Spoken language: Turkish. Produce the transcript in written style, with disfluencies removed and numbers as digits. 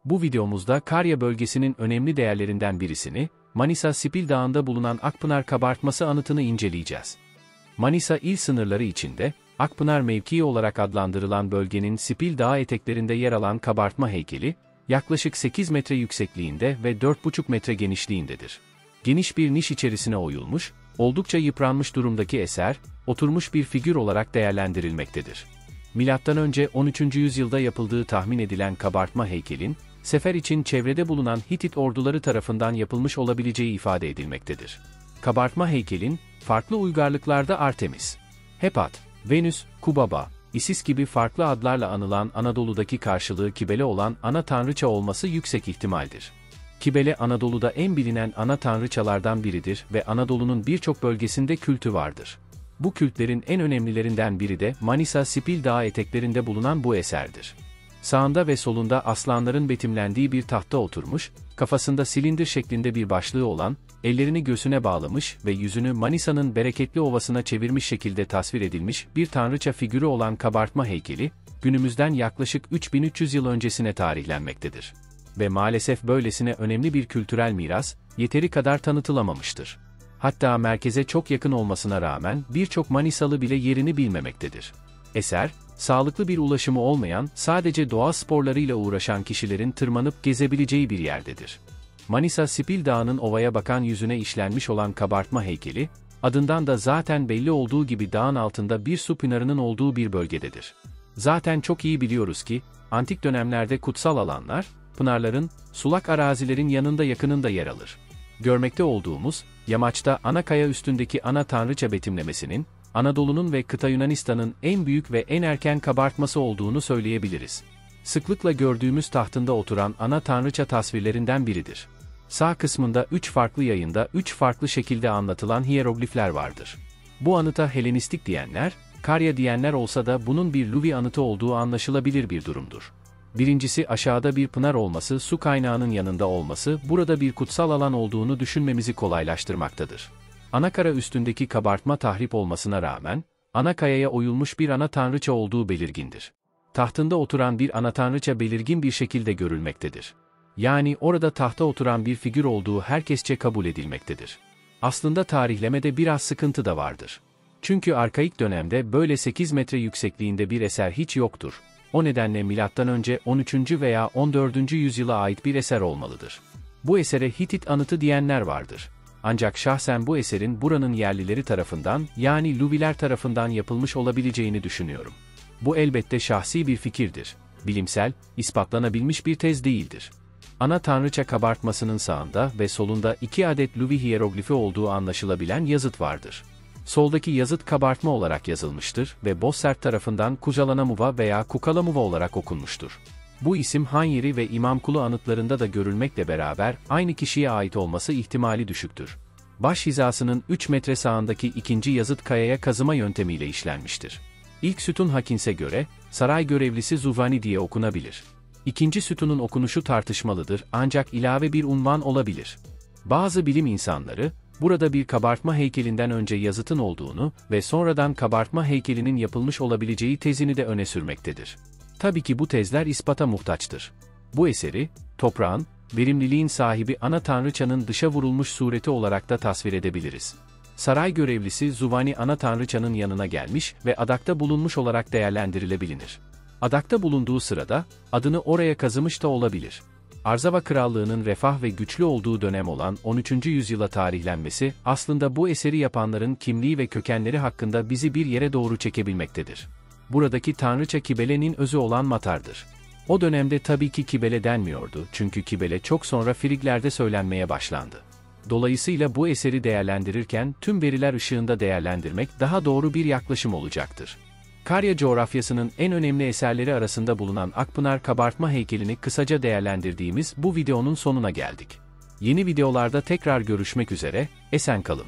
Bu videomuzda Karya bölgesinin önemli değerlerinden birisini, Manisa Spil Dağı'nda bulunan Akpınar Kabartması anıtını inceleyeceğiz. Manisa il sınırları içinde, Akpınar mevkii olarak adlandırılan bölgenin Spil Dağı eteklerinde yer alan kabartma heykeli, yaklaşık 8 metre yüksekliğinde ve 4,5 metre genişliğindedir. Geniş bir niş içerisine oyulmuş, oldukça yıpranmış durumdaki eser, oturmuş bir figür olarak değerlendirilmektedir. M.Ö. 13. yüzyılda yapıldığı tahmin edilen kabartma heykelin, sefer için çevrede bulunan Hitit orduları tarafından yapılmış olabileceği ifade edilmektedir. Kabartma heykelin, farklı uygarlıklarda Artemis, Hepat, Venüs, Kubaba, Isis gibi farklı adlarla anılan Anadolu'daki karşılığı Kibele olan ana tanrıça olması yüksek ihtimaldir. Kibele Anadolu'da en bilinen ana tanrıçalardan biridir ve Anadolu'nun birçok bölgesinde kültü vardır. Bu kültlerin en önemlilerinden biri de Manisa Spil Dağı eteklerinde bulunan bu eserdir. Sağında ve solunda aslanların betimlendiği bir tahta oturmuş, kafasında silindir şeklinde bir başlığı olan, ellerini göğsüne bağlamış ve yüzünü Manisa'nın bereketli ovasına çevirmiş şekilde tasvir edilmiş bir tanrıça figürü olan kabartma heykeli, günümüzden yaklaşık 3300 yıl öncesine tarihlenmektedir. Ve maalesef böylesine önemli bir kültürel miras, yeteri kadar tanıtılamamıştır. Hatta merkeze çok yakın olmasına rağmen birçok Manisalı bile yerini bilmemektedir. Eser, sağlıklı bir ulaşımı olmayan, sadece doğa sporlarıyla uğraşan kişilerin tırmanıp gezebileceği bir yerdedir. Manisa Spil Dağı'nın ovaya bakan yüzüne işlenmiş olan kabartma heykeli, adından da zaten belli olduğu gibi dağın altında bir su pınarının olduğu bir bölgededir. Zaten çok iyi biliyoruz ki, antik dönemlerde kutsal alanlar, pınarların, sulak arazilerin yanında yakınında yer alır. Görmekte olduğumuz, yamaçta ana kaya üstündeki ana tanrıça betimlemesinin, Anadolu'nun ve kıta Yunanistan'ın en büyük ve en erken kabartması olduğunu söyleyebiliriz. Sıklıkla gördüğümüz tahtında oturan ana tanrıça tasvirlerinden biridir. Sağ kısmında 3 farklı yayında 3 farklı şekilde anlatılan hiyeroglifler vardır. Bu anıta Helenistik diyenler, Karya diyenler olsa da bunun bir Luvi anıtı olduğu anlaşılabilir bir durumdur. Birincisi aşağıda bir pınar olması, su kaynağının yanında olması, burada bir kutsal alan olduğunu düşünmemizi kolaylaştırmaktadır. Ana kara üstündeki kabartma tahrip olmasına rağmen, ana kayaya oyulmuş bir ana tanrıça olduğu belirgindir. Tahtında oturan bir ana tanrıça belirgin bir şekilde görülmektedir. Yani orada tahta oturan bir figür olduğu herkesçe kabul edilmektedir. Aslında tarihlemede biraz sıkıntı da vardır. Çünkü arkaik dönemde böyle 8 metre yüksekliğinde bir eser hiç yoktur. O nedenle M.Ö. 13. veya 14. yüzyıla ait bir eser olmalıdır. Bu esere Hitit anıtı diyenler vardır. Ancak şahsen bu eserin buranın yerlileri tarafından, yani Luviler tarafından yapılmış olabileceğini düşünüyorum. Bu elbette şahsi bir fikirdir. Bilimsel, ispatlanabilmiş bir tez değildir. Ana tanrıça kabartmasının sağında ve solunda 2 adet Luvi hiyeroglifi olduğu anlaşılabilen yazıt vardır. Soldaki yazıt kabartma olarak yazılmıştır ve Bossert tarafından Kujalanamuva veya Kukalamuva olarak okunmuştur. Bu isim han yeri ve İmamkulu anıtlarında da görülmekle beraber aynı kişiye ait olması ihtimali düşüktür. Baş hizasının 3 metre sağındaki ikinci yazıt kayaya kazıma yöntemiyle işlenmiştir. İlk sütun Hakins'e göre, saray görevlisi Zuvani diye okunabilir. İkinci sütunun okunuşu tartışmalıdır ancak ilave bir unvan olabilir. Bazı bilim insanları, burada bir kabartma heykelinden önce yazıtın olduğunu ve sonradan kabartma heykelinin yapılmış olabileceği tezini de öne sürmektedir. Tabii ki bu tezler ispata muhtaçtır. Bu eseri, toprağın, verimliliğin sahibi ana tanrıçanın dışa vurulmuş sureti olarak da tasvir edebiliriz. Saray görevlisi Zuvani ana tanrıçanın yanına gelmiş ve adakta bulunmuş olarak değerlendirilebilir. Adakta bulunduğu sırada, adını oraya kazımış da olabilir. Arzava Krallığı'nın refah ve güçlü olduğu dönem olan 13. yüzyıla tarihlenmesi, aslında bu eseri yapanların kimliği ve kökenleri hakkında bizi bir yere doğru çekebilmektedir. Buradaki tanrıça Kibele'nin özü olan Matar'dır. O dönemde tabii ki Kibele denmiyordu çünkü Kibele çok sonra Friglerde söylenmeye başlandı. Dolayısıyla bu eseri değerlendirirken tüm veriler ışığında değerlendirmek daha doğru bir yaklaşım olacaktır. Karya coğrafyasının en önemli eserleri arasında bulunan Akpınar Kabartma heykelini kısaca değerlendirdiğimiz bu videonun sonuna geldik. Yeni videolarda tekrar görüşmek üzere, esen kalın.